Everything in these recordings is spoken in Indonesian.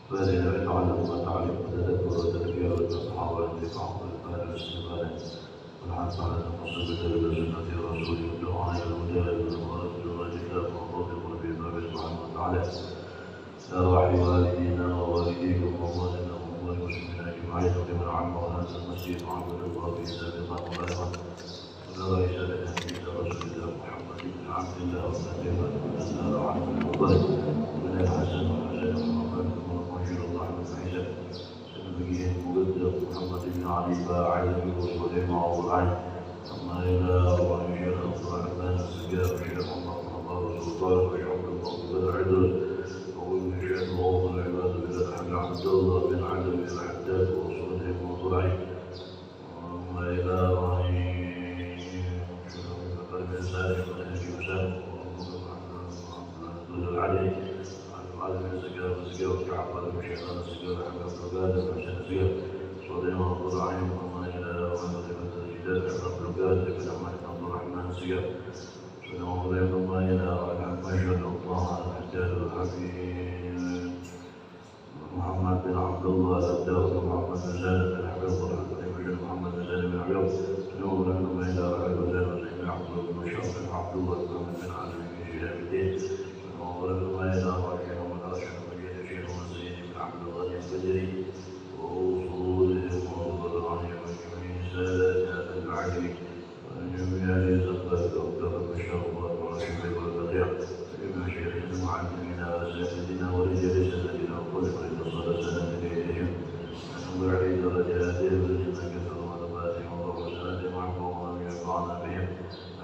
فإذا تعلم وتعلم وتذكر وتذكير وتنصح والانتفاع والإفادة والاستفادة والحث على المصيبة بسنة رسول الدعاء إلى المجاهد والمخالفة والجهاد والمنطق في باب سبحانه وتعالى. يا راحي والدينا ووالديكم وأمواتنا وأموات المسلمين أجمعين ومن عم هذا المسجد وعبد الله في سابقا وغيرا ونرى رسالة في رسول الله محمد بن عبد الله ومن نسأل عنه الفضل ومن الحسن وحسن محمد ونرجو الله من حسن سنبيه المقدم محمد بن علي باعد برسوله وعوض أما إلى أرواح الشيخ عبد الرحمن السجاد والشيخ محمد السلطان وشيخ الله العدل ويشهد الله العباد بن عبد الله بن عدل بن الحداد ورسوله وطلعه وما إلى رأي قلب سالم ونهج وسام ورسول العلي عن معلم الزكاة والزكاة والكعب والمشيخان الزكاة وحمد الفقاد وحسن الزكاة صليما وطلعهم وما إلى رحمة الجداد وحمد الفقاد بن عبد الرحمن الزكاة سلام عليكم وما إلى رحمة الله الحجاج الحبيب محمد بن عبد الله الداود محمد بن زيد بن حبيب الله محمد بن زيد بن حبيب سلام عليكم وما إلى رحمة زيد بن عبد الله بن شرف بن عبد الله بن علي بن شهاب الدين سلام عليكم وما إلى رحمة ومن أرشد مجيد الشيخ والزين بن عبد الغني البدري وأصولهم وضرعهم وجميع سادات العجل وجميع زبدة وابتغى بالشربات ورحمة والبقيع بما شيخنا ومعلمنا وسيدنا ورجال سنتنا وكل من وصل سنتنا إليهم وننظر في درجاتهم الذين كفروا ودفاتهم وسنتهم عنهم ولم ينفعنا بهم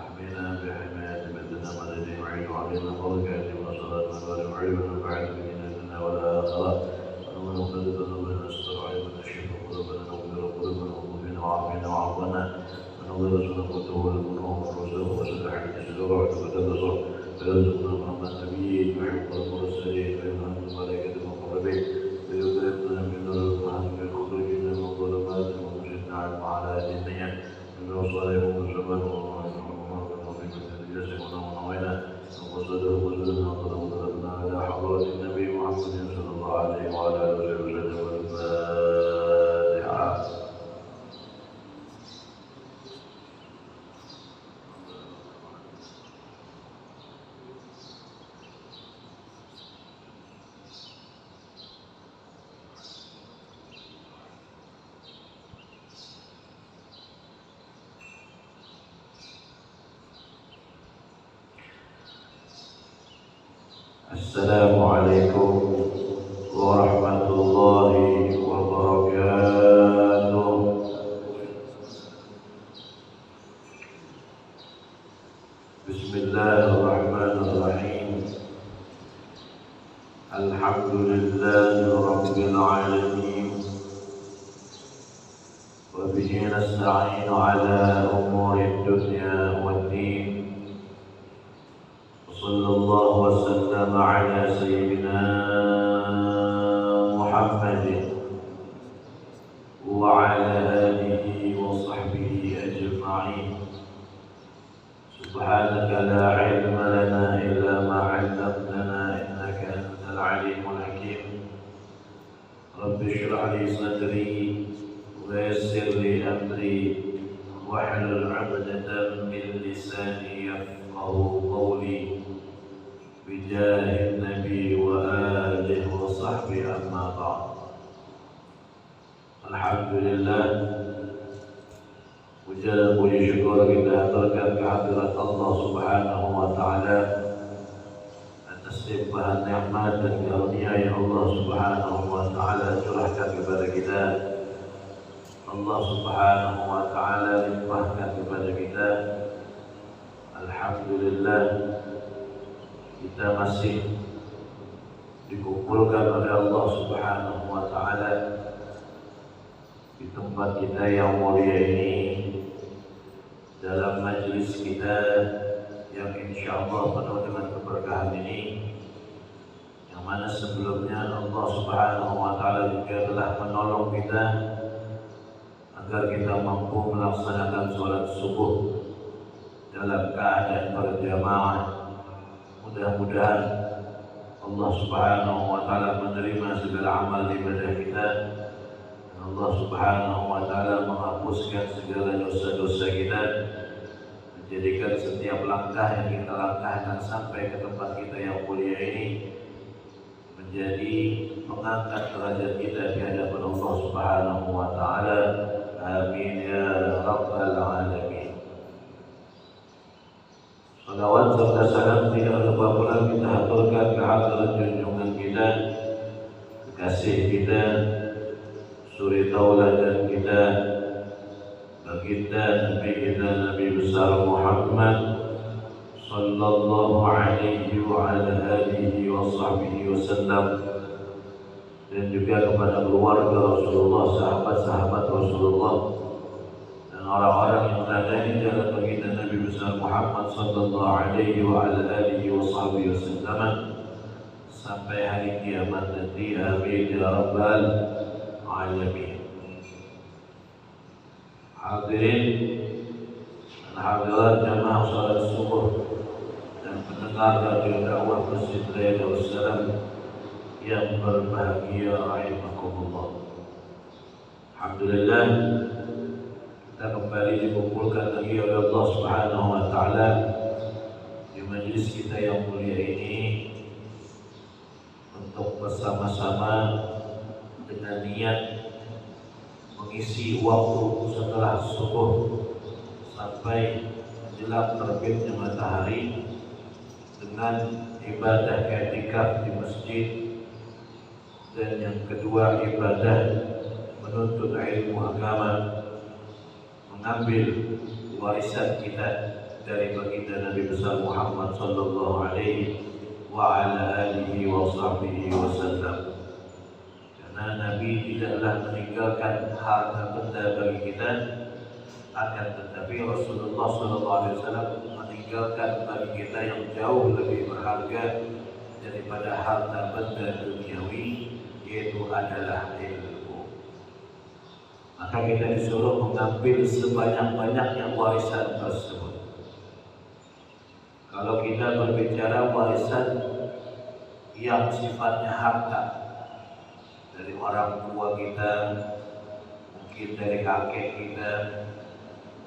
أحمينا بحماية مثلنا مددهم وعيد علينا بركاتهم وصلاة وبارك وعيد ونفعنا بدينتنا والآخرة ونغفر ذنوبنا نستر عيبنا الشرك قلوبنا نغفر قلوبنا وقلوبنا وعافينا وعافنا ونظر سنقته والبنوم والرزق وسلح الجسد وتبصر فيرزقنا محمد النبيين ويحب المرسلين ويمهد الملائكة المقربين ويكرمنا من الرحمن ويخرجنا من الظلمات ويرشدنا على ديننا من وصالهم وزمان ومن الجسد ونوينا وصدر وزلنا وضربنا على حضرة النبي محمد صلى الله عليه وعلى آله وسلم والفاتحة. السلام عليكم ورحمة الله وبركاته. بسم الله الرحمن الرحيم. الحمد لله رب العالمين وبه نستعين على أمور الدنيا والدين صلى الله وسلم على سيدنا محمد وعلى آله وصحبه أجمعين. سبحانك لا علم لنا إلا ما علمتنا إنك أنت العليم الحكيم. رب اشرح لي صدري ويسر لي أمري واحلل عقدة من لساني يفقه قولي بجاه النبي وآله وصحبه أما بعد. Alhamdulillah, puja dan puji syukur kita haturkan kehadirat Allah Subhanahu wa Ta'ala atas limpahan nikmat dan karunia yang Allah Subhanahu wa Ta'ala curahkan kepada kita. Allah Subhanahu wa Ta'ala limpahkan kepada kita. Alhamdulillah, kita masih dikumpulkan oleh Allah Subhanahu wa Ta'ala di tempat kita yang mulia ini, dalam majlis kita yang insya Allah penuh dengan keberkahan ini, yang mana sebelumnya Allah Subhanahu wa Ta'ala juga telah menolong kita agar kita mampu melaksanakan sholat subuh dalam keadaan berjamaah. Mudah-mudahan Allah Subhanahu wa Ta'ala menerima segala amal ibadah kita. Allah Subhanahu wa Ta'ala menghapuskan segala dosa-dosa kita, menjadikan setiap langkah yang kita langkahkan sampai ke tempat kita yang mulia ini menjadi pengangkat derajat kita di hadapan Allah Subhanahu wa Ta'ala. Amin ya rabbal alamin. Salawat serta salam tidak lupa pula kita haturkan ke hadirat junjungan kita, kekasih kita, suri tauladan kita, baginda Nabi kita, Nabi besar Muhammad sallallahu alaihi wa ala alihi wa sahbihi wasallam, dan juga kepada keluarga Rasulullah, sahabat-sahabat Rasulullah, dan orang-orang yang meneladani jalan baginda Nabi besar Muhammad sallallahu alaihi wa ala alihi wa sahbihi wasallam sampai hari kiamat nanti. Amin ya rabbal alamin. Hadirin dan hadirat jamaah salat subuh dan pendengar radio dakwah Masjid Raya Darussalam yang berbahagia rahimakumullah. Alhamdulillah, kita kembali dikumpulkan lagi oleh Allah Subhanahu wa Ta'ala di majlis kita yang mulia ini untuk bersama-sama dengan niat mengisi waktu setelah subuh sampai menjelang terbitnya matahari dengan ibadah i'tikaf di masjid, dan yang kedua ibadah menuntut ilmu agama, mengambil warisan kita dari baginda Nabi besar Muhammad sallallahu alaihi wa ala alihi wa sahbihi wasallam. Karena Nabi tidaklah meninggalkan harta benda bagi kita, akan tetapi Rasulullah sallallahu alaihi wasallam meninggalkan bagi kita yang jauh lebih berharga daripada harta benda duniawi, yaitu adalah ilmu. Maka kita disuruh mengambil sebanyak-banyaknya warisan tersebut. Kalau kita berbicara warisan yang sifatnya harta dari orang tua kita, mungkin dari kakek kita,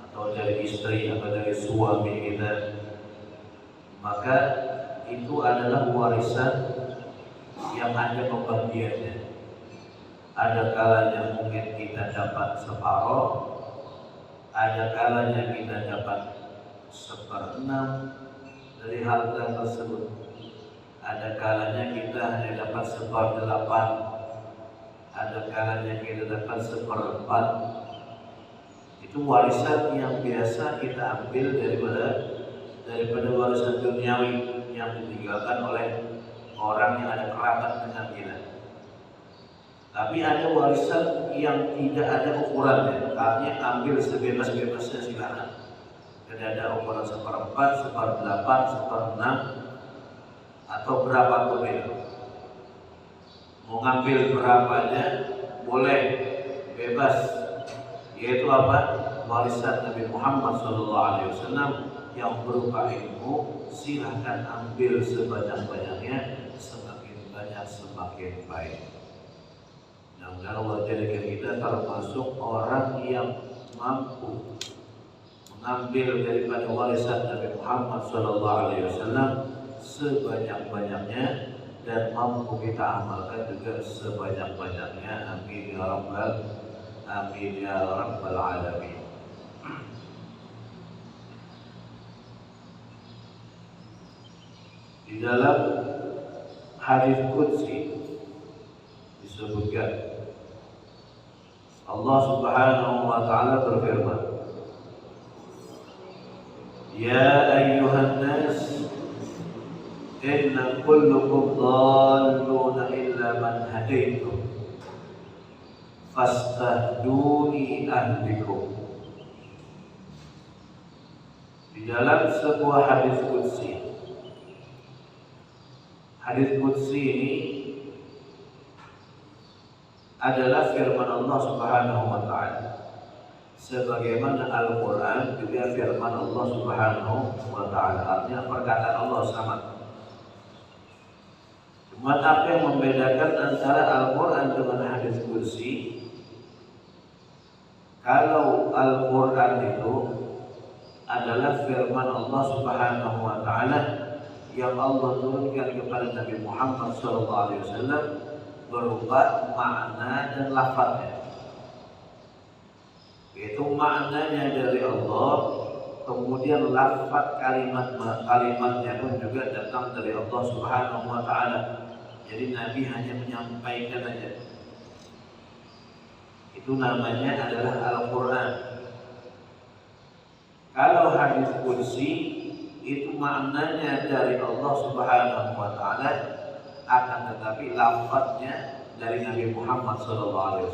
atau dari istri atau dari suami kita, maka itu adalah warisan yang ada pembagiannya. Ada kalanya mungkin kita dapat separuh, ada kalanya kita dapat 1/6 dari harta tersebut, ada kalanya kita hanya dapat 1/8, ada kalanya kita dapat 1/4. Itu warisan yang biasa kita ambil daripada warisan duniawi yang ditinggalkan oleh orang yang ada kerabat dengan kita. Tapi ada warisan yang tidak ada ukurannya, artinya ambil sebebas-bebasnya silakan. Tidak ada ukuran 1/4, 1/8, 1/6 atau berapapun itu. Mau ngambil berapanya boleh, bebas. Yaitu apa? Warisan Nabi Muhammad SAW yang berupa ilmu, silahkan ambil sebanyak-banyaknya, semakin banyak semakin baik. Dan Allah jadikan kita termasuk orang yang mampu mengambil daripada warisan Nabi Muhammad SAW sebanyak-banyaknya, dan mampu kita amalkan juga sebanyak-banyaknya. Amin ya rabbal alamin. Di dalam hadis qudsi disebutkan Allah Subhanahu wa Ta'ala berfirman, Ya ayyuhan nas, inna kullukum dhalluna illa man hadaitum fastahduni ahdikum. Di dalam sebuah hadis qudsi, hadis qudsi ini adalah firman Allah Subhanahu wa Ta'ala. Sebagaimana Al-Quran juga firman Allah Subhanahu wa Ta'ala, artinya perkataan Allah sama. Apa yang membedakan antara Al-Quran dengan hadis kursi? Kalau Al-Quran itu adalah firman Allah Subhanahu wa Ta'ala yang Allah turunkan kepada Nabi Muhammad SAW berupa makna dan lafaznya. Itu maknanya dari Allah, kemudian lafaz kalimatnya pun juga datang dari Allah Subhanahu wa Ta'ala. Jadi Nabi hanya menyampaikan saja. Itu namanya adalah Al-Quran. Kalau hadis kursi itu maknanya dari Allah Subhanahu wa Ta'ala, akan tetapi lafaznya dari Nabi Muhammad SAW.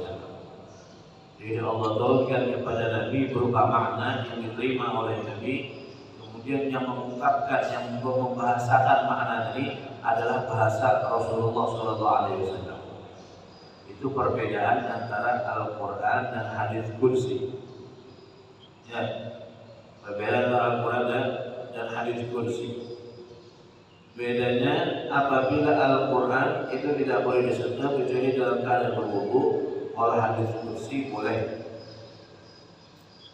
Jadi Allah turunkan kepada Nabi berupa makna yang diterima oleh Nabi, kemudian yang mengungkapkan, yang membahasakan makna tadi adalah bahasa Rasulullah SAW. Itu perbedaan antara Al-Quran dan hadis kursi. Ya, perbedaan antara Al-Quran dan hadis kursi. Bedanya apabila Al-Quran itu tidak boleh disentuh kecuali dalam keadaan berwudu, kalau hadis kursi boleh.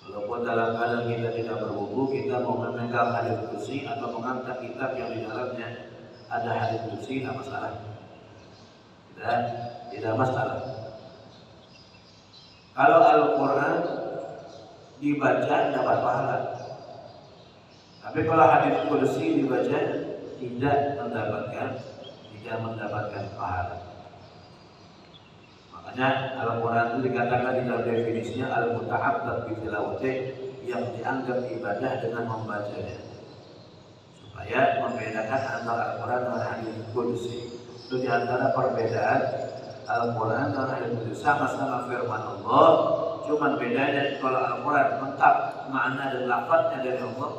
Walaupun dalam keadaan kita tidak berwudu, kita mau memegang hadis kursi atau mengangkat kitab yang di dalamnya ada hadis kursi, tidak masalah. Tidak masalah. Kalau Al-Quran dibaca dapat pahala, tapi kalau hadis kursi dibaca tidak mendapatkan pahala. Makanya Al-Quran itu dikatakan di dalam definisinya al-muta'abbad bi tilawatih, yang dianggap ibadah dengan membacanya, supaya membedakan antara Al-Quran dan hadis kursi. Itu di antara perbedaan Al-Quran dan hadis kursi. Sama-sama firman Allah, cuman bedanya kalau Al-Quran lengkap makna dan lafaznya dari Allah,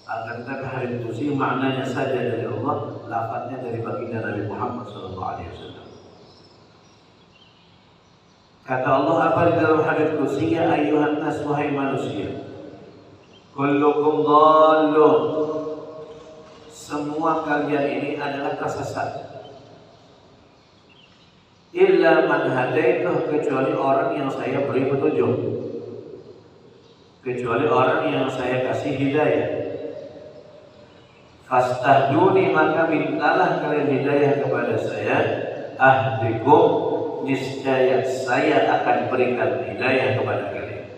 akan tetapi hadis kursi maknanya saja dari Allah, lafaznya dari baginda Nabi Muhammad SAW. Kata Allah apa di dalam hadis kursi? Ya ayyuhan nas, wahai manusia, kullukum dhallun, semua kalian ini adalah tersesat. Illa man hadaituh, kecuali orang yang saya beri petunjuk, kecuali orang yang saya kasih hidayah. Fastahduni, maka mintalah kalian hidayah kepada saya. Ahdikum, niscaya saya akan berikan hidayah kepada kalian.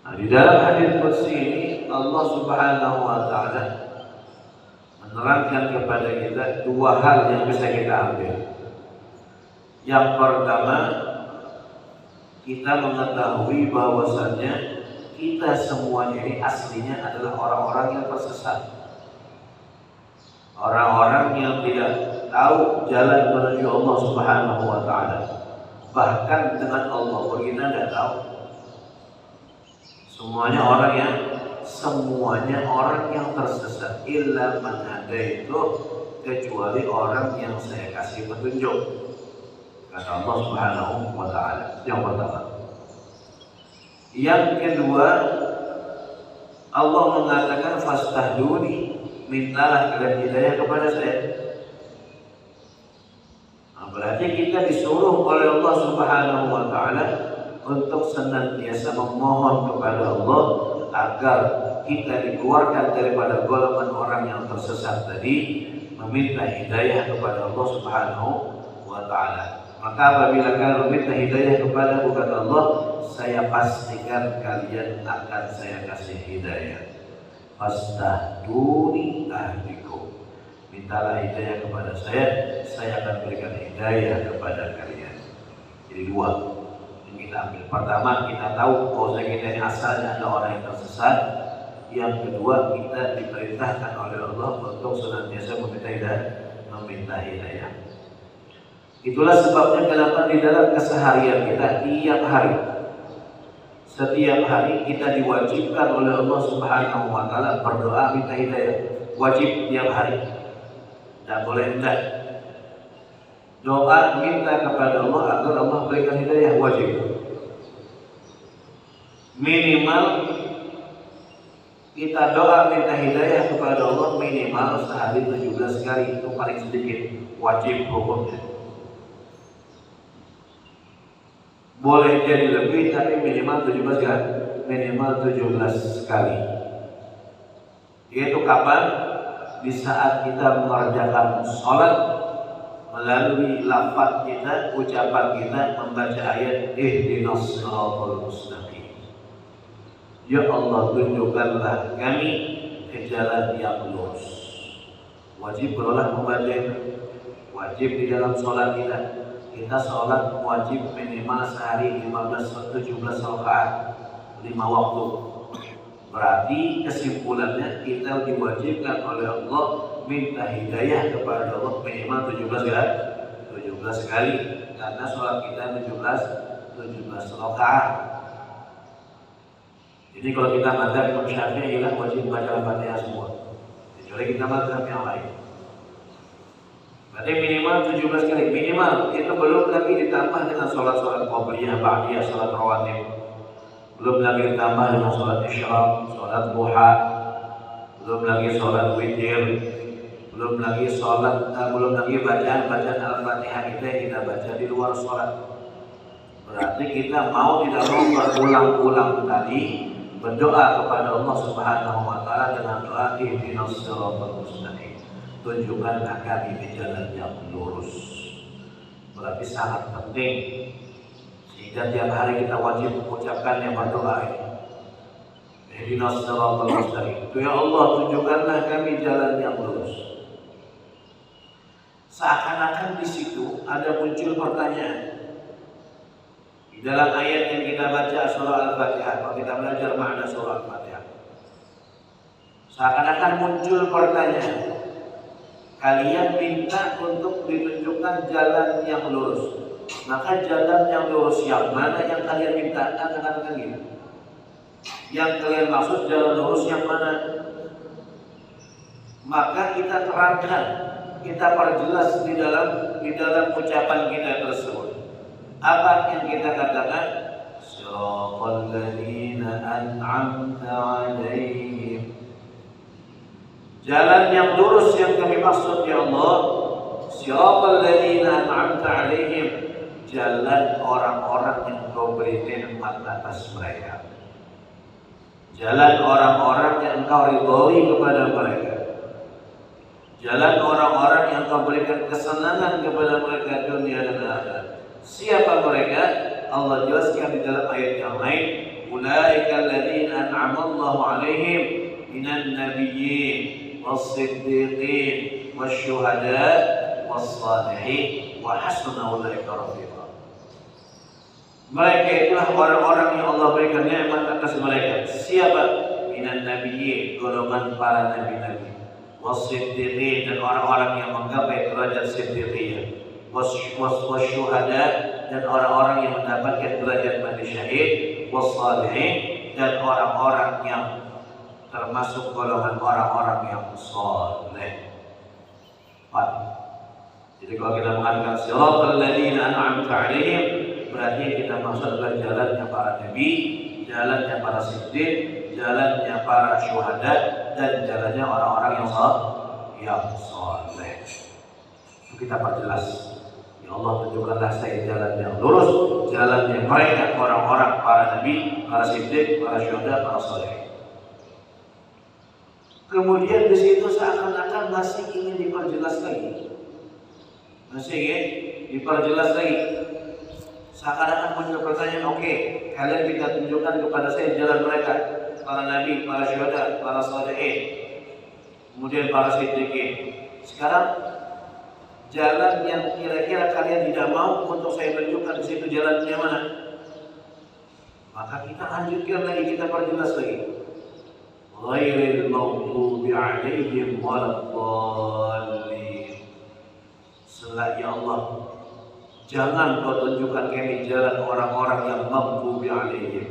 Nah, di dalam hadis kursi ini Allah Subhanahu wa Ta'ala menerangkan kepada kita dua hal yang bisa kita ambil. Yang pertama, kita mengetahui bahwasannya kita semuanya ini aslinya adalah orang-orang yang tersesat, orang-orang yang tidak tahu jalan menuju Allah Subhanahu wa Ta'ala. Bahkan dengan Allah pun kita tidak tahu. Semuanya orang yang tersesat. Illa man hadaitu, kecuali orang yang saya kasih petunjuk, kata Allah Subhanahu wa Ta'ala. Yang pertama. Yang kedua, Allah mengatakan fastahduni, mintalah kalian hidayah kepada saya. Nah, berarti kita disuruh oleh Allah Subhanahu wa Ta'ala untuk senantiasa memohon kepada Allah agar kita dikeluarkan daripada golongan orang yang tersesat tadi, meminta hidayah kepada Allah Subhanahu wa Ta'ala. Maka apabila kalian meminta hidayah kepada Allah, saya pastikan kalian akan saya kasih hidayah. Fastahduni ahdikum, mintalah hidayah kepada saya akan berikan hidayah kepada kalian. Jadi dua yang kita ambil. Pertama, kita tahu bahwa kita ini asalnya ada orang yang tersesat. Yang kedua, kita diperintahkan oleh Allah untuk senantiasa meminta hidayah. Itulah sebabnya kenapa di dalam keseharian kita setiap hari kita diwajibkan oleh Allah Subhanahu wa Ta'ala berdoa minta hidayah. Wajib tiap hari, tidak boleh enggak. Doa minta kepada Allah agar Allah berikan hidayah, wajib. Minimal kita doa minta hidayah kepada Allah minimal sehari 17 kali, itu paling sedikit, wajib hukumnya. Boleh jadi lebih tapi minimal 17 kan? Minimal 17 kali. Yaitu kapan? Di saat kita mengerjakan sholat, melalui lafaz kita, ucapan kita membaca ayat ihdinas siratal mustaqim. Ya Allah, tunjukkanlah kami ke jalan yang lurus. Wajib berulang membaca, wajib di dalam sholat kita. Kita sholat wajib minimal sehari 17 rakaat, 5 waktu. Berarti kesimpulannya kita diwajibkan oleh Allah minta hidayah kepada Allah minimal 17 kan? 17 kali, karena sholat kita 17 rakaat. Jadi kalau kita mazhab Imam Syafi'i lah wajib baca Al-Fatihah semua. Kecuali kita mazhab yang lain. Berarti minimal 17 kali. Minimal itu belum lagi ditambah dengan sholat-sholat qobliyah, ba'diyah, sholat rawatib. Belum lagi ditambah dengan sholat isyraq, sholat duha. Belum lagi sholat witir. Belum lagi bacaan Al-Fatihah kita baca di luar sholat. Berarti kita mau tidak mau berulang-ulang kali berdoa kepada Allah Subhanahu wa taala dengan doa ihdinas siratal mustaqim. Tunjukkanlah kami di jalan yang lurus. Berarti sangat penting sehingga tiap hari kita wajib mengucapkan yang berdoa ini. Ihdinas siratal mustaqim. Ya Allah, tunjukkanlah kami jalan yang lurus. Seakan-akan di situ ada muncul pertanyaan. Di dalam ayat yang kita baca surah Al-Fatihah, kalau kita belajar makna surah Al-Fatihah, seakan-akan muncul pertanyaan. Kalian minta untuk ditunjukkan jalan yang lurus. Maka jalan yang lurus yang mana yang kalian minta? Katakan gitu. Yang kalian maksud jalan lurus yang mana? Maka kita terangkan, kita perjelas di dalam ucapan kita tersebut. Apa yang kita katakan? Siratal ladzina an'amta 'alaihim. Jalan yang lurus yang kami maksud ya Allah, siratal ladzina an'amta 'alaihim, jalan orang-orang yang Kau beri nikmat atas mereka. Jalan orang-orang yang Engkau ridhoi kepada mereka. Jalan orang-orang yang Kau berikan kesenangan kepada mereka dunia dan akhirat. Siapa mereka? Allah jelaskan di dalam ayat yang lain. Ulaika alladzina an'ama Allahu 'alaihim minan nabiyyin was-siddiqin wasyuhada' was-shalihin wa hasuna ulaika rafiqa. Mereka itulah orang-orang yang Allah berikan nikmat atas mereka. Siapa? Minan nabiyyin, golongan para nabi-nabi. Was-siddiqin, dan orang-orang yang menggapai derajat siddiqiyah. Wasyuhada, dan orang-orang yang mendapatkan derajat mati syahid. Wassalihin, dan orang-orang yang termasuk golongan orang-orang yang saleh. Jadi kalau kita mengatakan siratal ladzina an'amta 'alaihim, berarti kita maksud adalah jalannya para nabi, jalannya para siddiq, jalannya para syuhada, dan jalannya orang-orang yang saleh. Itu kita perjelas. Ya Allah, tunjukkanlah saya jalan yang lurus, jalan yang mereka, orang-orang, para nabi, para siddiq, para syuhada, para saleh. Kemudian di situ seakan-akan masih ingin diperjelas lagi. Masih ingin diperjelas lagi. Seakan-akan muncul pertanyaan, oke, kalian bisa tunjukkan kepada saya jalan mereka, para nabi, para syuhada, para salihin, kemudian para siddiqin. Sekarang jalan yang kira-kira kalian tidak mau untuk saya tunjukkan di situ jalannya mana? Maka kita lanjutkan lagi, kita perjelas lagi. Ghairil maghdubi 'alaihim waladdallin. Selain ya Allah, jangan Kau tunjukkan kami jalan orang-orang yang maghdubi 'alaihim,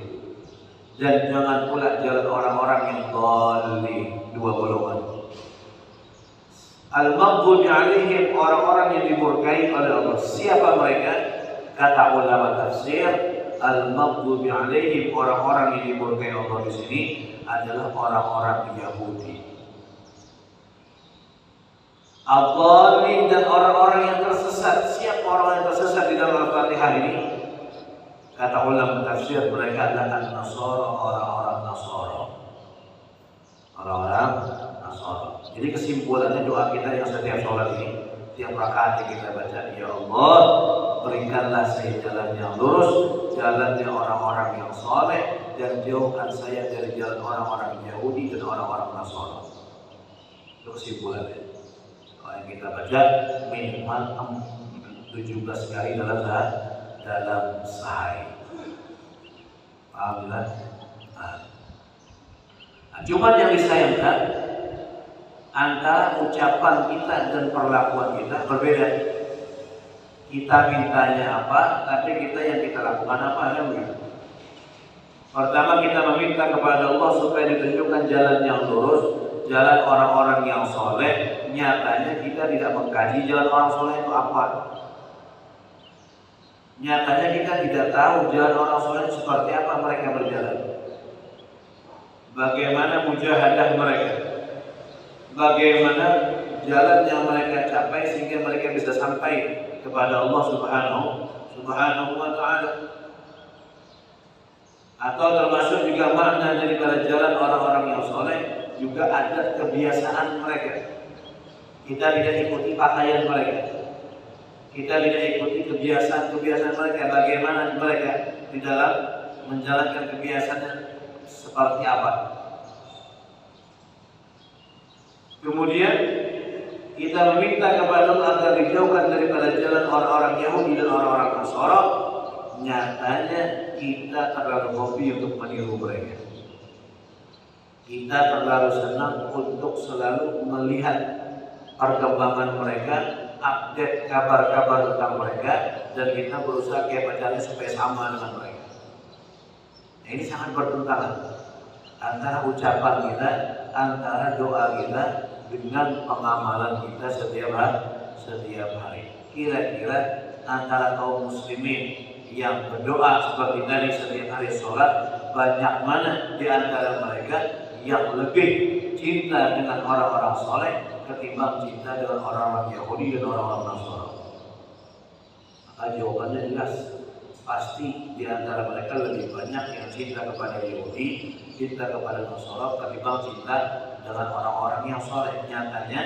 dan jangan pula jalan orang-orang yang dhalin, dua golongan. Al-maghdubi 'alaihim, orang-orang yang dimurkai oleh Allah. Siapa mereka? Kata ulama tafsir, al-maghdubi 'alaihim, orang-orang yang dimurkai Allah di sini adalah orang-orang Yahudi. Al-Dhalin dan orang-orang yang tersesat. Siapa orang yang tersesat di dalam Al-Fatihah ini? Kata ulama tafsir, mereka adalah Nasara, orang-orang Nasara. Orang-orang Nasara. Jadi kesimpulannya doa kita yang setiap sholat ini, tiap rakaat kita baca, ya Allah, berikanlah saya jalan yang lurus, jalannya orang-orang yang soleh, dan jauhkan saya dari jalan orang-orang Yahudi dan orang-orang Nasara. Itu kesimpulannya. Kalau yang kita baca minimal 17 kali dalam sehari. Alhamdulillah. Nah, cuma yang disayangkan antara ucapan kita dan perlakuan kita berbeda. Kita mintanya apa, tapi kita yang kita lakukan apa, kan begitu. Pertama kita meminta kepada Allah supaya ditunjukkan jalan yang lurus, jalan orang-orang yang soleh. Nyatanya kita tidak mengkaji jalan orang soleh itu apa. Nyatanya kita tidak tahu jalan orang soleh seperti apa mereka berjalan. Bagaimana mujahadah mereka, bagaimana jalan yang mereka capai sehingga mereka bisa sampai kepada Allah Subhanahu wa ta'ala. Atau termasuk juga makna daripada jalan orang-orang yang soleh juga ada kebiasaan mereka. Kita tidak ikuti pakaian mereka, kita tidak ikuti kebiasaan mereka. Bagaimana mereka di dalam menjalankan kebiasaannya seperti apa. Kemudian kita meminta kepada Allah agar dijauhkan daripada jalan orang-orang Yahudi dan orang-orang Nasara. Nyatanya kita terlalu hobi untuk meniru mereka. Kita terlalu senang untuk selalu melihat perkembangan mereka, update kabar-kabar tentang mereka, dan kita berusaha kayak pacarnya supaya sama dengan mereka. Nah, ini sangat bertentangan antara ucapan kita, antara doa kita dengan pengamalan kita setiap hari. Kira-kira antara kaum muslimin yang berdoa seperti tadi setiap hari sholat, banyak mana di antara mereka yang lebih cinta dengan orang-orang soleh ketimbang cinta dengan orang-orang Yahudi dan orang-orang Nasara? Maka jawabannya jelas, pasti di antara mereka lebih banyak yang cinta kepada Yahudi, cinta kepada Nasara ketimbang cinta dengan orang-orang yang soleh. Nyatanya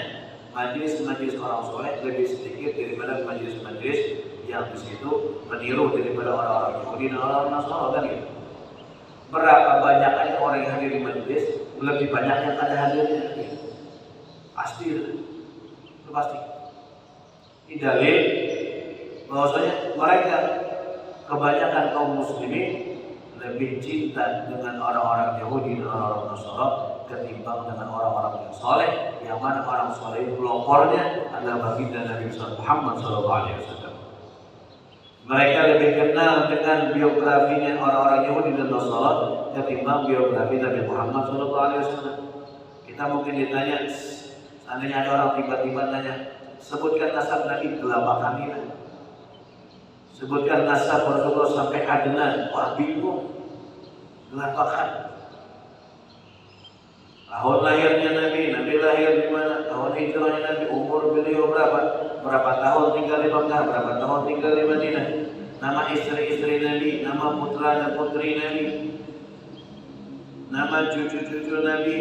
majelis-majelis orang soleh lebih sedikit daripada majelis-majelis yang di situ meniru daripada orang-orang Yahudi dan orang-orang Nasara, kan gitu. Berapa banyak aja orang yang hadir di majelis, lebih banyak yang ada hadirnya, gitu. Pasti itu pasti. Ini dalil bahwasanya mereka kebanyakan kaum muslimin lebih cinta dengan orang-orang Yahudi dan orang-orang Nasara ketimbang dengan orang-orang yang soleh, yang mana orang soleh itu pelopornya adalah baginda Nabi Muhammad SAW. Mereka lebih kenal dengan biografinya orang-orang Yahudi dan Nasara ketimbang biografi Nabi Muhammad SAW. Kita mungkin ditanya, seandainya ada orang tiba-tiba tanya, sebutkan nasab Nabi, berapa kali lah. Sebutkan nasab Rasulullah sampai Adnan, wah bingung. Berapa kali? Tahun lahirnya Nabi, Nabi lahir di mana? Tahun hijrahnya Nabi, umur beliau berapa? Berapa tahun tinggal di Mekah? Berapa tahun tinggal di Madinah? Nama istri-istri Nabi, nama putra dan putri Nabi, nama cucu-cucu Nabi,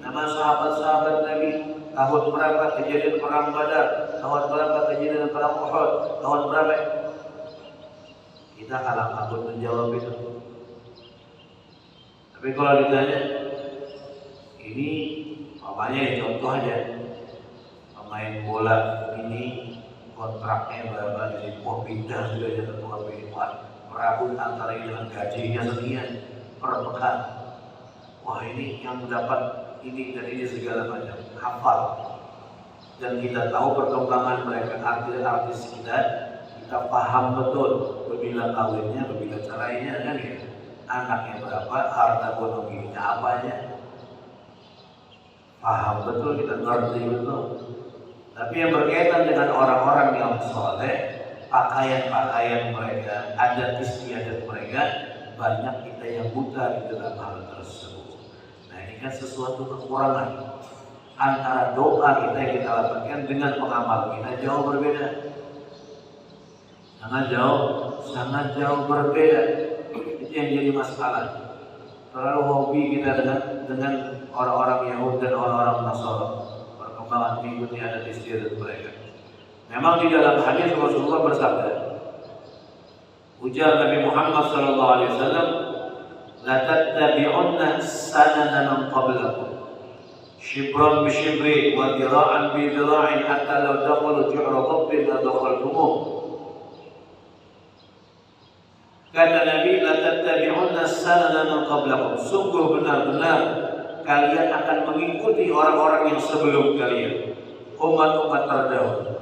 nama sahabat-sahabat Nabi, tahun berapa kejadian perang Badar, tahun berapa kejadian perang Uhud, tahun berapa? Kita kalah kabut menjawab itu. Tapi kalau ditanya, ini namanya contoh aja, pemain bola ini kontraknya berapa, jadi pindah sudah jadi ketua PIPA, merabut antara dengan gajinya sekian per pekan. Wah, ini yang mendapat ini dan ini segala macam, hafal. Dan kita tahu perkembangan mereka, artis-artis kita paham betul berbila kawinnya, berbila caranya, kan ya. Anaknya berapa, harta ekonominya apanya, paham betul, kita ngerti betul. Tapi yang berkaitan dengan orang-orang yang soleh, pakaian-pakaian mereka, adat istiadat mereka, banyak kita yang buta di dalam hal tersebut. Nah, ini kan sesuatu kekurangan. Antara doa kita yang kita lakukan dengan pengamal kita jauh berbeda. Sangat jauh berbeda. Itu yang jadi masalah. Terlalu hobi kita dengan orang-orang Yahudi dan orang-orang Nasara, perkembangan mengikuti adat istiadat mereka. Memang di dalam hadis Rasulullah bersabda, ujar Nabi Muhammad SAW, la tattabi'unna sanana man qablakum, shibran bi shibri wa dira'an bi dira'in hatta law dakhalu ju'ra dhabbin la dakhaltumuh. Kata Nabi, la tattabi'unna sanana man qablakum, sungguh benar-benar kalian akan mengikuti orang-orang yang sebelum kalian, umat-umat terdahulu.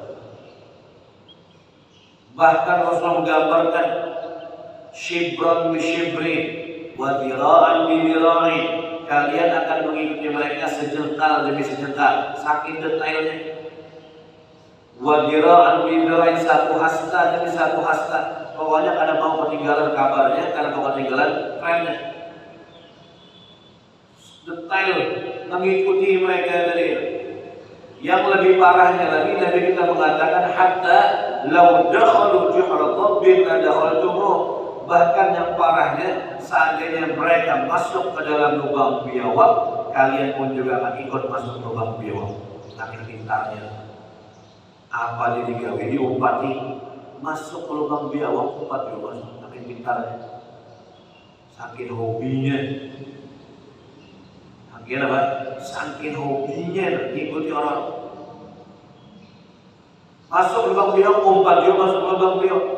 Bahkan Rasul menggambarkan shibran bi shibri wa dira'an bi dira'in, kalian akan mengikuti mereka sejengkal demi sejengkal, saking detailnya. Wa dira'an bi dira'in, satu hasta demi satu hasta. Pokoknya kada mau ketinggalan kabarnya, kada mau ketinggalan trennya. Detail mengikuti mereka tadi. Yang lebih parahnya lagi, Nabi kita mengatakan hatta law dakhalu juhra dhabbin la dakhaltumuh. Bahkan yang parahnya, seandainya mereka masuk ke dalam lubang biawak, kalian pun juga akan ikut masuk lubang biawak. Saking pintarnya. Apa digawe diumpati, masuk ke lubang biawak, umpat juga masuk. Saking pintarnya. Saking hobinya. Saking apa? Saking hobinya ikuti orang. Masuk lubang biawak, umpat juga masuk lubang biawak.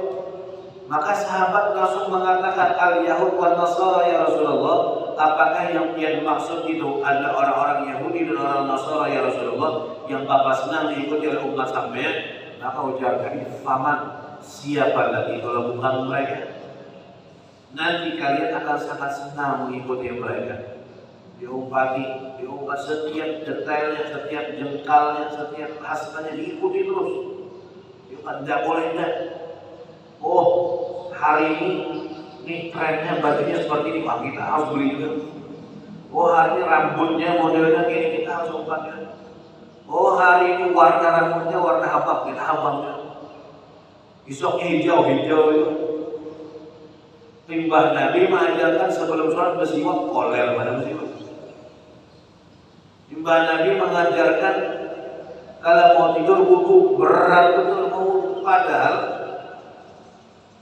Maka sahabat langsung mengatakan, al-Yahud wa Nasara ya Rasulullah, apakah yang dimaksud itu ada orang-orang Yahudi dan orang Nasara ya Rasulullah yang Bapak senang diikuti oleh umat sampean? Maka ujarkan, faman, siapa lagi kalau bukan mereka? Nanti kalian akan sangat senang mengikuti mereka. Diumpati setiap detailnya, setiap jengkalnya, setiap hastanya diikuti terus. Tidak boleh tidak. Oh, hari ini trennya bajunya seperti ini, Pak, kita harus beli juga. Oh, hari ini rambutnya modelnya gini, kita harus umpatnya. Oh, hari ini warna rambutnya warna apa, kita habangnya. Besoknya hijau itu. Timbah Nabi mengajarkan sebelum sholat bersiwak, kolel pada bersiwak. Timbah Nabi mengajarkan kalau mau tidur wudu, berat betul mau wudu, padahal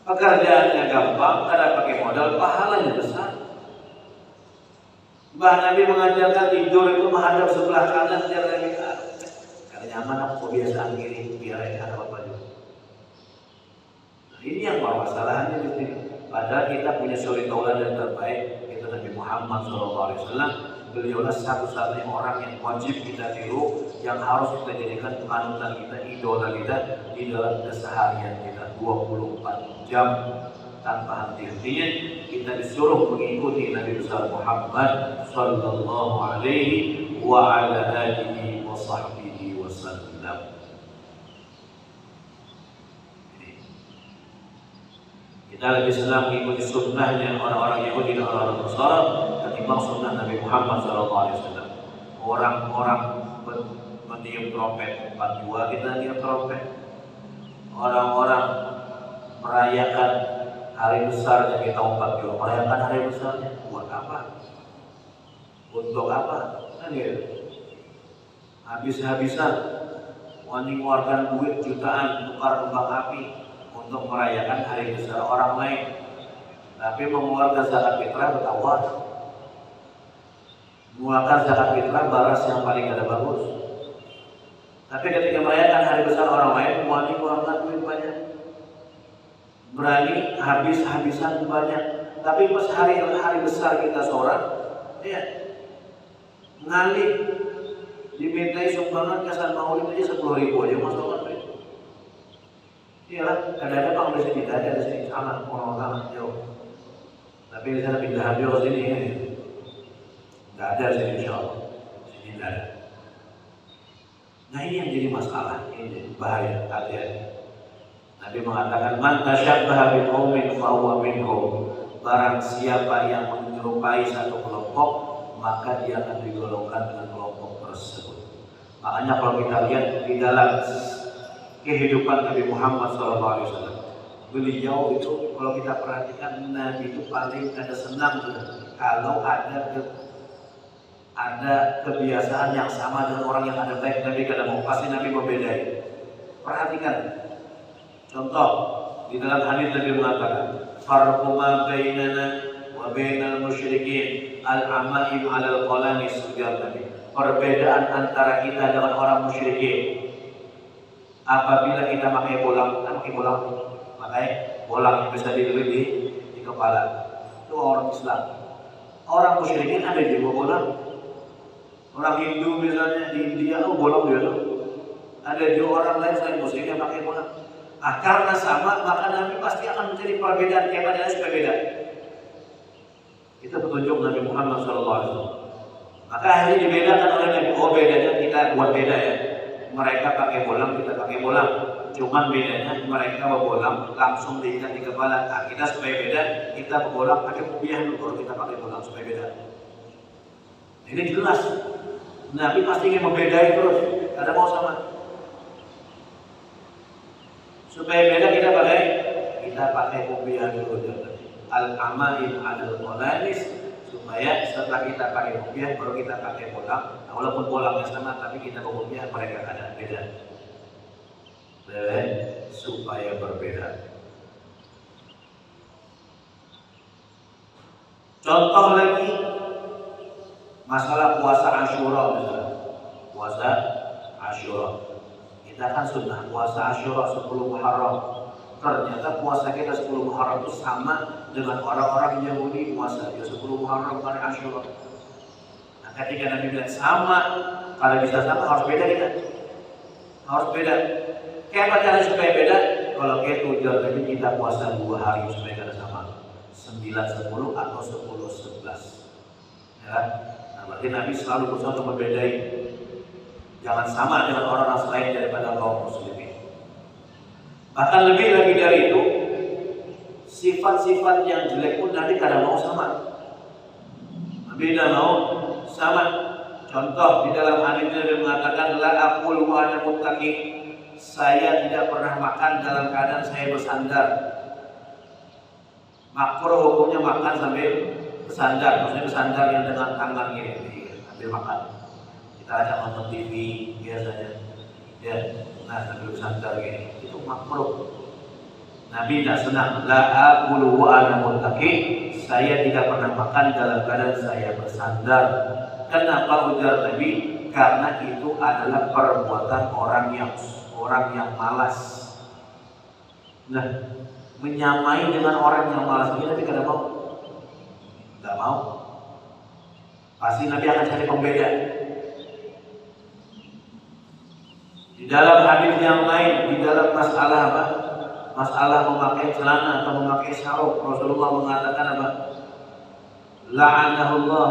pekerjaannya gampang, kada pakai modal, pahalanya besar. Mbah Nabi mengajarkan tidur itu menghadap sebelah kanan, jangan kita. Karena nyaman aku kebiasaan kiri, biar ada apa-apa juga. Nah, ini yang permasalahannya di sini. Padahal kita punya suri tauladan terbaik, itu Nabi Muhammad SAW. Beliaulah satu-satunya orang yang wajib kita tiru, yang harus kita jadikan panutan kita, idola kita di dalam keseharian kita 24 jam tanpa henti-hentinya. Kita disuruh mengikuti Nabi besar Muhammad sallallahu alaihi wa ala alihi wa sahbihi wasallam. Kita lebih senang mengikuti sunnahnya orang-orang Yahudi dan orang-orang Nasara ketimbang sunnah Nabi Muhammad SAW. Orang-orang meniup trompet 42, kita niup trompet. Orang-orang merayakan hari besarnya, kita 42, merayakan hari besarnya. Buat apa? Untuk apa? Kan ya, habis-habisan mengeluarkan duit jutaan tukar kembang api untuk merayakan hari besar orang lain, tapi mengeluarkan zakat fitrah bertawar. Mengeluarkan zakat fitrah baras yang paling ada bagus. Tapi ketika merayakan hari besar orang lain, mengeluarkan duit banyak, berani habis-habisan banyak. Tapi pas hari besar kita seorang, ya ngalih, dimintai sumbangan kesan maulid aja 10.000 aja masukkan. Iyalah, kadang-kadang kalau di sini tidak ada, di sini sangat orang jauh. Tapi di sana pindah jauh sini, nggak ada di sini, insya Allah. Sini tidak ada. Nah, ini yang jadi masalah, ini jadi bahaya, hati-hati. Nabi mengatakan, man tasyabbaha biqaumin fa huwa minhum. Barang siapa yang menyerupai satu kelompok, maka dia akan digolongkan dengan kelompok tersebut. Makanya kalau kita lihat di dalam kehidupan Nabi Muhammad SAW, beliau itu kalau kita perhatikan, Nabi itu paling ada senang kalau ada kebiasaan yang sama dengan orang yang ada baik. Nabi kadang mau pasti Nabi membedai. Perhatikan contoh di dalam hadis Nabi mengatakan, farqu ma bainana wa bainal musyrikin al-amaim 'alal qalani, sujar Nabi. Perbedaan antara kita dengan orang musyrikin apabila kita pakai bolang, bolang yang bisa dililit di kepala. Itu orang Islam. Orang musyrikin ada di bolang. Orang Hindu misalnya di India, bolang dia tuh. Ada juga orang lain selain muslim yang pakai bolang. Karena sama, maka Nabi pasti akan mencari perbedaan yang supaya beda. Itu petunjuk Nabi Muhammad SAW. Maka akhirnya dibedakan oleh Nabi. Oh, bedanya kita buat beda ya. Mereka pakai bolang, kita pakai bolang. Cuman bedanya mereka berbolang langsung diikat di kepala. Nah, kita supaya beda, kita berbolang pakai kopiah dulu, baru kita pakai bolang supaya beda. Ini jelas. Nabi pasti ingin membedai terus. Ada mau sama. Supaya beda kita pakai kopiah dulu. Al-amain adal qolanis, supaya setelah kita pakai kopiah baru kita pakai bolang. Nah, walaupun bolangnya sama tapi kita kopiah, mereka ada beda. Supaya berbeda. Contoh lagi masalah puasa Asyura misalnya. Puasa Asyura. Kita kan sunnah puasa Asyura 10 Muharram. Ternyata puasa kita 10 Muharram itu sama dengan orang-orang Yahudi puasa 10 Muharram hari Asyura. Nah, ketika Nabi bilang sama, kalau bisa sama harus beda kita. Harus beda. Kayak cara supaya beda? Kalau kayak tujuan Nabi kita puasa 2 hari supaya kita sama. 9-10 atau 10-11. Ya kan? Nah, berarti Nabi selalu berusaha untuk membedai. Jangan sama dengan orang selain daripada kaum muslimin. Bahkan lebih lagi dari itu, sifat-sifat yang jelek pun Nabi kadang mau sama. Nabi tidak mau sama. Contoh di dalam hadis Nabi mengatakan, la aqul wa ana muttaqi, saya tidak pernah makan dalam keadaan saya bersandar. Makruh hukumnya makan sambil bersandar, maksudnya bersandar yang dengan tangan ini sambil makan. Kita ajak nonton TV biasanya, ya, nah sambil bersandar gini, itu makruh. Nabi tidak senang. La aqulu wa ana muttaqi, saya tidak pernah makan dalam keadaan saya bersandar. Kenapa ujar Nabi? Karena itu adalah perbuatan orang yang malas. Nah, menyamai dengan orang yang malas ini Nabi tidak mau. Tidak mau. Pasti Nabi akan cari pembeda. Di dalam hadis yang lain, di dalam masalah apa? Masalah memakai celana atau memakai sarung, Rasulullah mengatakan apa? La'anahullah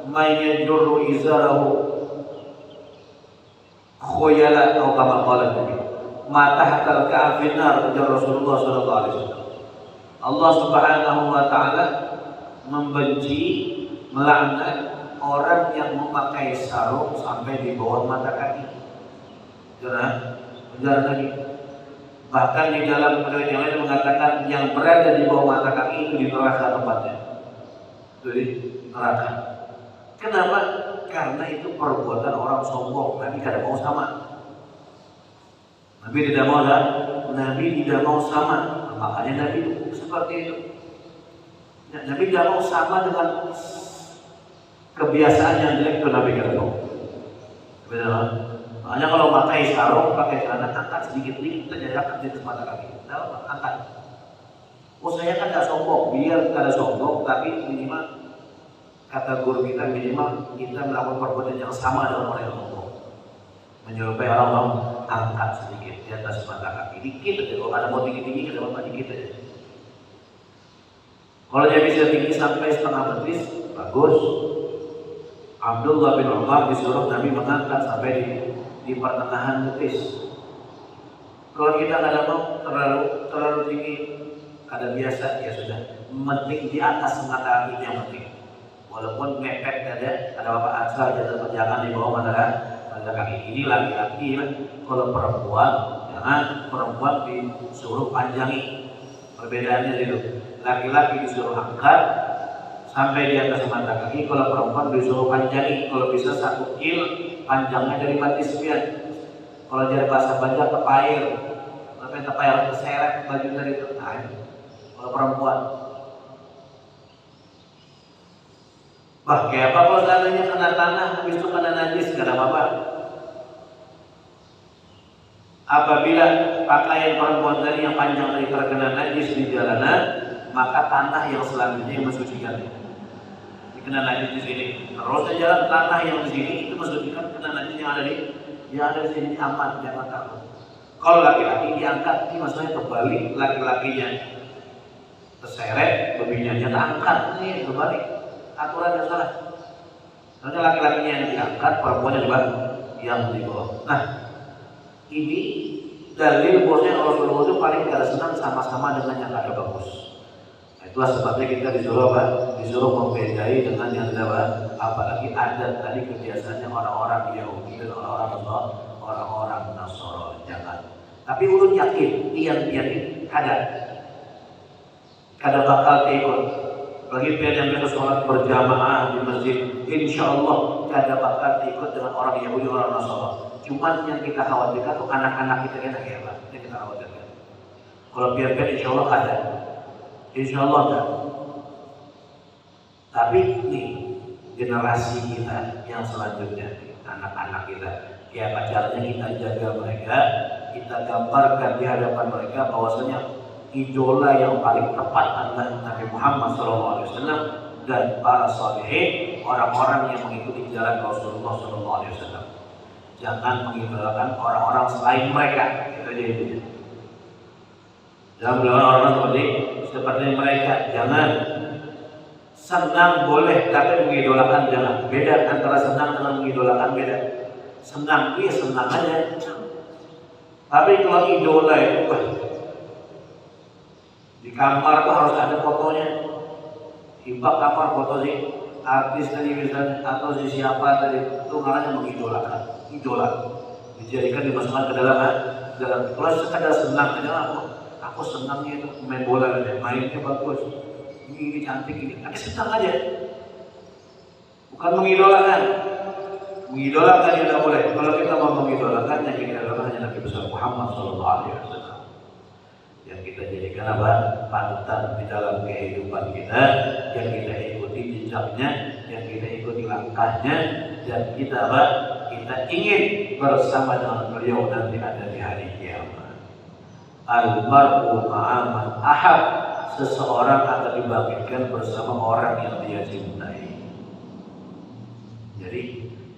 may yajurru izarahu khuyala atau kama qala Nabi. Ma tahtal ka'fin nar, ujar Rasulullah sallallahu alaihi wasallam. Allah Subhanahu wa taala membenci, melaknat orang yang memakai sarung sampai di bawah mata kaki. Ujar Nabi. Bahkan di dalam riwayat yang lain mengatakan yang berada di bawah mata kaki itu di neraka tempatnya. Jadi neraka. Kenapa? Karena itu perbuatan orang sombong. Nabi tidak mau sama. Nabi tidak mau sama. Makanya Nabi seperti itu. Nabi tidak mau sama dengan kebiasaan yang jelek itu. Nabi tidak mau. Benar. Makanya kalau pakai sarung, pakai celana, angkat sedikit-sedikit saja, angkat di atas mata kaki. Angkat. Oh, saya kan tidak sombong, biar tidak sombong, tapi minimal kata guru kita, minimal kita melakukan perbuatan yang sama dengan orang yang sombong. Menyerupai orang angkat sedikit di atas mata kaki, dikit aja. Kalau ada mau tinggi-tinggi, kita mau dikit aja. Kalau dia bisa tinggi sampai setengah betis, bagus. Abdullah bin Umar disuruh Nabi mengangkat sampai di pertengahan betis. Kalau kita nggak mau terlalu tinggi, ada biasa, ya sudah. Penting di atas mata kaki yang penting. walaupun mepet ada bapak asal jangan di bawah antara kaki. Ini laki-laki, kalau perempuan jangan, perempuan disuruh panjangi. Perbedaannya itu, laki-laki disuruh angkat sampai di atas mata kaki, kalau perempuan disuruh panjangi. Kalau bisa 1 kil panjangnya dari batis sepian. Kalau dari bahasa Banjar tepair, sampai tepair keseret baju dari itu. Nah, kalau perempuan. Kayak apa kalau seandainya kena tanah, habis itu kena najis, kena apa? Apabila pakaian perempuan tadi yang panjang tadi terkena najis di jalanan, maka tanah yang selanjutnya yang mensucikan. Kena najis di sini, terus jalan tanah yang di sini itu mensucikan, kena najis yang ada di sini aman, jangan takut. Kalau laki-laki diangkat, ini maksudnya terbalik, laki-lakinya terseret, babinya angkat, ini terbalik. Aturannya salah. Soalnya laki-lakinya yang diangkat, perempuannya juga yang di bawah. Nah, ini dalil bahwasanya Rasulullah itu paling tidak senang sama-sama dengan yang ada bagus. Nah, itulah sebabnya kita disuruh apa? Disuruh membedai dengan yang ada apalagi adat tadi kebiasaannya orang-orang Yahudi dan orang-orang Nasara. Jangan. Tapi ulun yakin, tiang-tiang ini kada bakal ikut. Bagi pihak yang bisa sholat berjamaah di masjid, insya Allah kada bakal ikut dengan orang Yahudi, orang Nasara. Cuman yang kita khawatirkan itu anak-anak kita kayak apa? Yang kita khawatirkan. Kalau pihak insya Allah kada, insya Allah ada. Tapi nih generasi kita yang selanjutnya, anak-anak kita, ya caranya kita jaga mereka, kita gambarkan di hadapan mereka bahwasanya idola yang paling tepat adalah Nabi Muhammad SAW dan para salihin, orang-orang yang mengikuti jalan Rasulullah SAW. Jangan mengidolakan orang-orang selain mereka. Itu aja intinya. Jangan melawan orang seperti mereka. Jangan. Senang boleh, tapi mengidolakan jangan. Beda antara senang dengan mengidolakan, beda. Senang dia senang aja. Tapi kalau idola itu di kamar tuh harus ada fotonya. Hibak kamar foto sih artis tadi misalnya atau si siapa tadi itu namanya mengidolakan. Idola dijadikan dimasukkan ke dalam kalau sekadar senang aja aku senangnya itu main bola aja, mainnya bagus, ini cantik ini, tapi senang aja, bukan mengidolakan. Mengidolakan tidak boleh. Kalau kita mau mengidolakan yang kita adalah hanya Nabi besar Muhammad SAW yang kita jadikan apa? Panutan di dalam kehidupan kita, yang kita ikuti jejaknya, yang kita ikuti langkahnya, dan kita apa? Kita ingin bersama dengan beliau nanti ada di hari kiamat. Al-mar'u ma'aman ahab, seseorang akan dibangkitkan bersama orang yang dia cintai. Jadi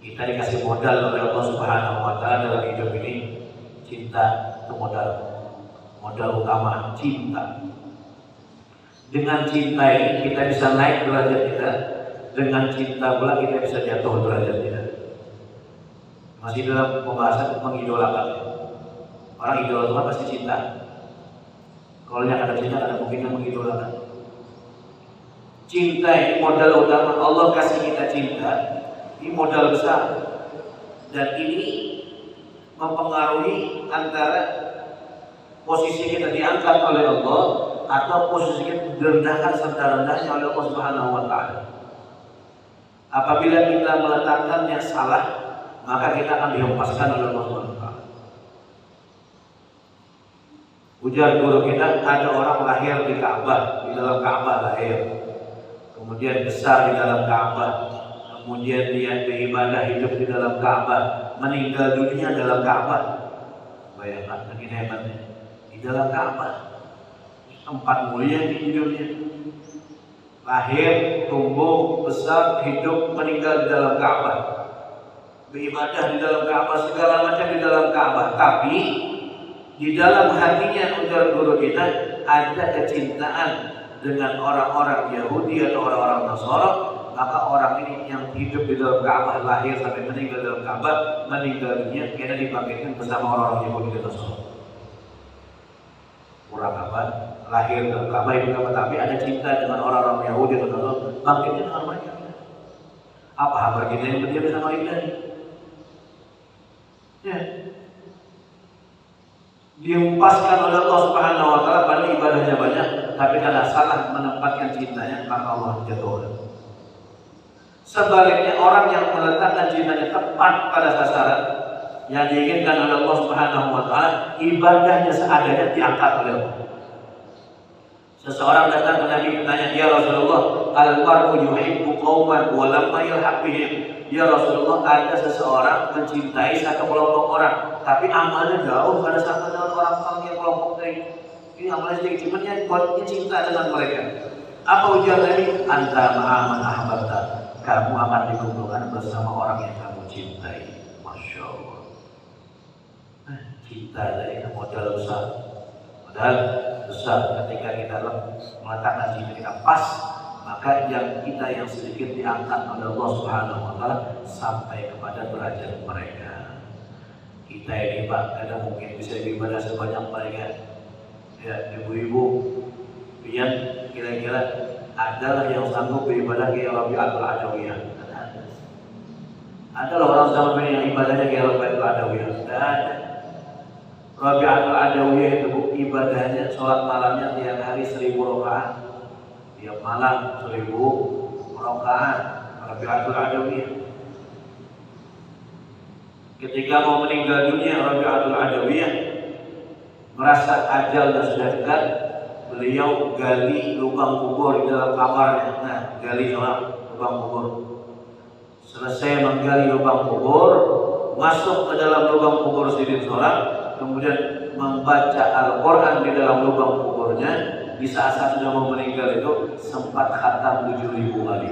kita dikasih modal oleh Allah Subhanahu wa Ta'ala dalam hidup ini, cinta itu modal utama, cinta. Dengan cinta ini kita bisa naik derajat kita, dengan cinta pula kita bisa jatuh derajat kita. Masih dalam pembahasan mengidolakan. Orang idola itu kan pasti cinta. Kalau yang ada cinta, ada mungkin yang mengidolakan. Cinta ini modal utama. Allah kasih kita cinta, ini modal besar. Dan ini mempengaruhi antara posisi kita diangkat oleh Allah atau posisi kita direndahkan serta-rendahnya oleh Allah Subhanahu wa Ta'ala. Apabila kita meletakkan yang salah, maka kita akan dihempaskan oleh Allah Subhanahu wa Ta'ala. Ujar guru kita, ada orang lahir di Ka'bah, di dalam Ka'bah lahir, kemudian besar di dalam Ka'bah, kemudian dia beribadah hidup di dalam Ka'bah, meninggal dunia dalam Ka'bah. Bayangkan begini hebatnya, di dalam Ka'bah, tempat mulia di hidupnya. Lahir, tumbuh, besar, hidup, meninggal di dalam Ka'bah, beribadah di dalam Ka'bah, segala macam di dalam Ka'bah. Tapi di dalam hatinya, ujar guru kita, ada kecintaan dengan orang-orang Yahudi atau orang-orang Nasara. Maka orang ini yang hidup di dalam Ka'bah, lahir sampai meninggal dalam Ka'bah, meninggal dunia, kena dibangkitkan bersama orang Yahudi dan Nasara. Kurang apa? Lahir dalam Ka'bah itu apa? Tapi ada cinta dengan orang-orang Yahudi dan Nasara, bangkitnya dengan mereka. Apa kabar kita yang berdiam sama kita? Ya. Diumpaskan oleh Allah Subhanahu wa taala pada ibadahnya banyak, tapi karena salah menempatkan cintanya maka Allah jatuhkan. Sebaliknya orang yang meletakkan cintanya tepat pada sasaran yang diinginkan oleh Allah Subhanahu wa taala, ibadahnya seadanya diangkat oleh Allah. Seseorang datang ke Nabi bertanya, "Ya Rasulullah, al-mar'u yuhibbu qauman wa lamma yalhaq bihim." Ya Rasulullah, ada seseorang mencintai satu kelompok orang, tapi amalnya jauh pada sama dengan orang-orang yang kelompok tadi. Ini amalnya sedikit, cuman buatnya cinta dengan mereka. Apa ujian Nabi? Anta ma'aman ahbabta. Kamu akan dikumpulkan bersama orang yang kamu cintai. Masya Allah. Cinta dari modal besar. Modal besar ketika kita meletakkan cinta kita pas, maka yang sedikit diangkat oleh Allah Subhanahu wa taala sampai kepada derajat mereka. Kita ini Pak, kadang mungkin bisa beribadah sebanyak mereka. Ya, ibu-ibu, pian kira-kira adalah yang sanggup beribadah kayak Rabi'atul Adawiyah. Ada loh orang sama yang ibadahnya kayak Rabi'atul Adawiyah. Tidak ada. Rabi'atul Adawiyah itu ibadahnya, sholat malamnya tiap hari 1000 rakaat, tiap malam 1000 rakaat. Rabi'atul Adawiyah. Ketika mau meninggal dunia Rabi'atul Adawiyah, merasa ajalnya sudah dekat, beliau gali lubang kubur di dalam kamarnya. Nah, gali lubang kubur. Selesai menggali lubang kubur, masuk ke dalam lubang kubur sidin sholat, kemudian membaca Al-Quran di dalam lubang kuburnya. Di saat sudah mau meninggal itu sempat khatam 7000 kali.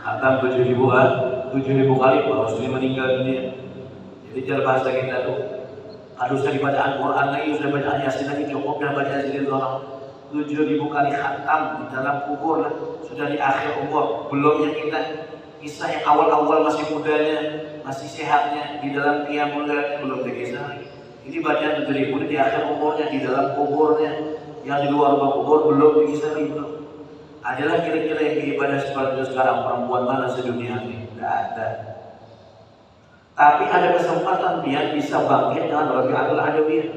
Khatam 7000 kali baru sudah meninggal dunia. Jadi cara bahasa kita tuh, harusnya dibaca Al-Quran lagi, sudah baca Yasin lagi, cukup dan baca Yasin orang 7000 kali khatam di dalam kubur lah. Sudah di akhir umur, belum yang kita kisah yang awal-awal masih mudanya, masih sehatnya di dalam qiyamul lail, belum dikisah lagi. Ini bacaan 7000 di akhir umurnya, di dalam kuburnya, yang di luar kubur belum dikisah lagi. Adalah kira-kira yang ibadah seperti itu sekarang, perempuan mana sedunia ini? Tidak ada. Tapi ada kesempatan dia bisa bangkit dengan Rabi'atul Adawiyah.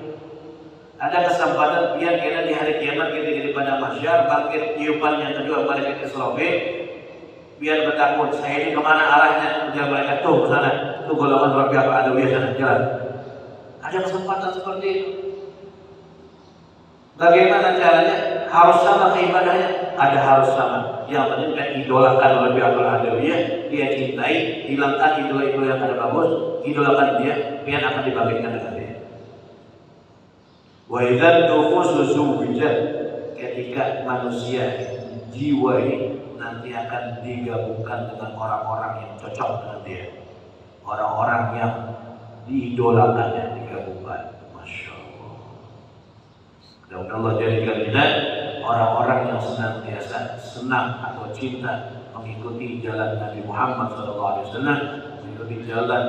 Ada kesempatan dia kira di hari kiamat ketika pada mahsyar bangkit tiupan yang kedua malaikat Israfil, biar bertakun, saya ini kemana arahnya? Dia malaikat tuh ke sana, tuh golongan Rabi'atul Adawiyah sana jalan. Ada kesempatan seperti itu. Bagaimana caranya? Harus sama keibadahnya, ada harus sama. Yang penting kan idolakan Rabi'atul Adawiyah, dia cintai, hilangkan idola-idola yang ada bagus, idolakan dia, biar akan dibangkitkan dengan dia. Wa idzan nufusu zuwijat, ketika manusia jiwa ini nanti akan digabungkan dengan orang-orang yang cocok dengan dia, orang-orang yang diidolakannya digabungkan. Masya Allah. Dan Allah jadikan kita orang-orang yang senantiasa senang atau cinta mengikuti jalan Nabi Muhammad SAW, mengikuti jalan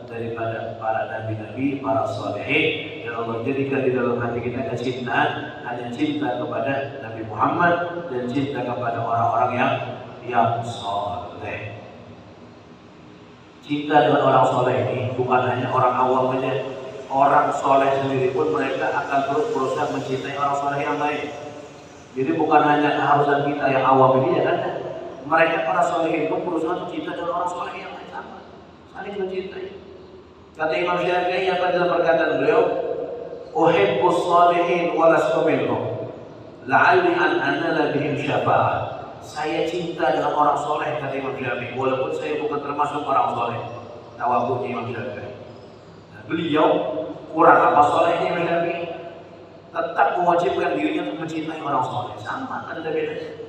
daripada para nabi-nabi, para salihin. Dan Allah jadikan di dalam hati kita kecintaan, hanya cinta kepada Nabi Muhammad dan cinta kepada orang-orang yang soleh. Cinta dengan orang soleh ini bukan hanya orang awam saja, orang soleh sendiri pun mereka akan terus berusaha mencintai orang soleh yang lain. Jadi bukan hanya keharusan kita yang awam ini, ya kan? Mereka para soleh itu berusaha mencintai dengan orang soleh yang lain, sama, saling mencintai. Kata Imam Syafi'i apa dalam perkataan beliau, uhibbus shalihin wa lastu minhum, la'alli an anala bihim syafa'ah. Saya cinta dengan orang soleh, kata Imam Syafi'i, walaupun saya bukan termasuk orang soleh. Tawabuhnya Imam Syafi'i. Nah, beliau kurang apa solehnya Imam Syafi'i? Tetap mewajibkan dirinya untuk mencintai orang soleh. Sama, kan ada bedanya.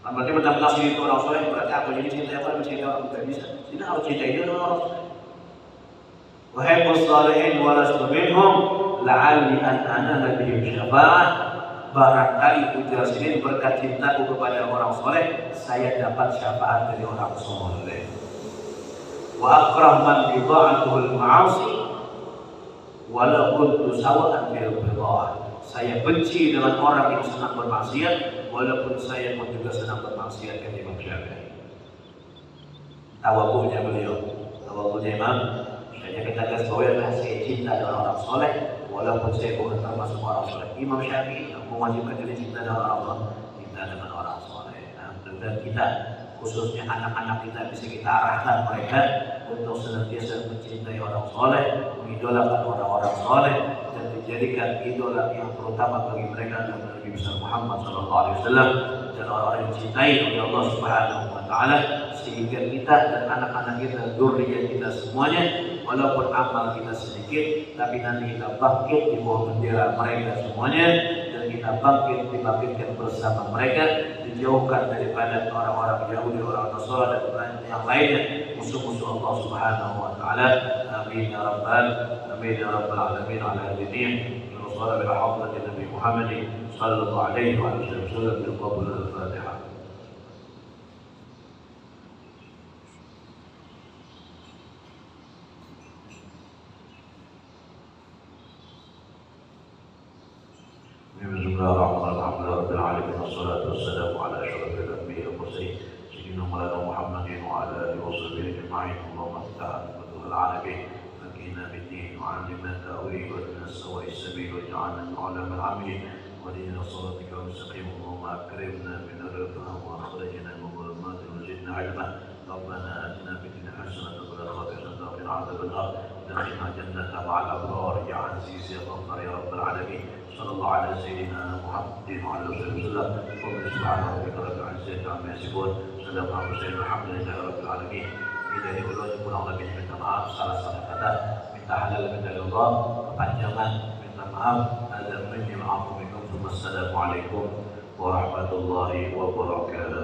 Berarti benar-benar itu orang soleh, berarti aku jadi cintai apa? Mencintai orang tidak bisa. Tidak harus cintai dia dengan orang soleh. Wahibbus shalihin wa lastu minhum, la'alli an anala bihim syafa'ah. Barangkali ujar sini berkat cintaku kepada orang soleh, saya dapat syafaat dari orang soleh. Wa akrah man bida'atuhul ma'asi walau kuntu sawa'an bil bida'ah. Saya benci dengan orang yang senang bermaksiat, walaupun saya pun juga senang bermaksiat, kata Imam Syafi'i. Tawakulnya beliau, tawakulnya Imam. Saya kita garis bawahi, saya cinta dengan orang soleh, walaupun saya bukan termasuk orang soleh. Imam Syafi'i mewajibkan diri cinta dengan Allah, cinta dengan orang soleh. Dan kita, khususnya anak-anak kita, bisa kita arahkan mereka untuk senantiasa mencintai orang soleh, mengidolakan orang-orang soleh, dan dijadikan idola yang terutama bagi mereka adalah Nabi besar Muhammad SAW dan orang-orang yang dicintai oleh Allah Subhanahu Wa Taala, sehingga kita dan anak-anak kita, zuriyah kita semuanya, walaupun amal kita sedikit, tapi nanti kita bangkit di bawah bendera mereka semuanya, dan kita dibangkitkan bersama mereka, dijauhkan daripada orang-orang Yahudi, orang Nasrani dan yang lainnya, musuh-musuh Allah Subhanahu Wa Taala. Amin ya rabbal alamin. Ala hadin wa sallallahu ala Nabi Muhammad sallallahu alaihi wa sallam bil qabul al-Fatihah. Bismillahirrahmanirrahim. Rabbil alamin wassalatu wassalamu ala asyrafil anbiya'i wal mursalin sayyidina Maulana Muhammadin wa ala alihi wa sahbihi ajma'in. Allahumma ta'ala wa alamin fakina bid-din wa 'allimna ta'wil wa lana sawa'i sabil wa ja'alna min 'ulama al-'amilin wa lana siratika mustaqim. Allahumma akrimna min al-fahmi wa akhrijna min al-dhulumati wa zidna 'ilma. Rabbana atina fid dunya hasanatan wa fil akhirati hasanatan wa qina 'adzabannar. Adkhilna jannata ma'al abrar ya 'aziz ya ghaffar ya rabbal alamin. Sallallahu ala sayyidina Muhammadin wa ala alihi wasallam. Subhana rabbika rabbil izzati amma yasifun. Salamun ala mursalin walhamdulillahi rabbil alamin. Dari ulun pulang lagi minta maaf salah-salah kata, minta halal minta Allah, kepanjangan minta maaf. Ada minta maaf minkum. Wassalamualaikum warahmatullahi wabarakatuh.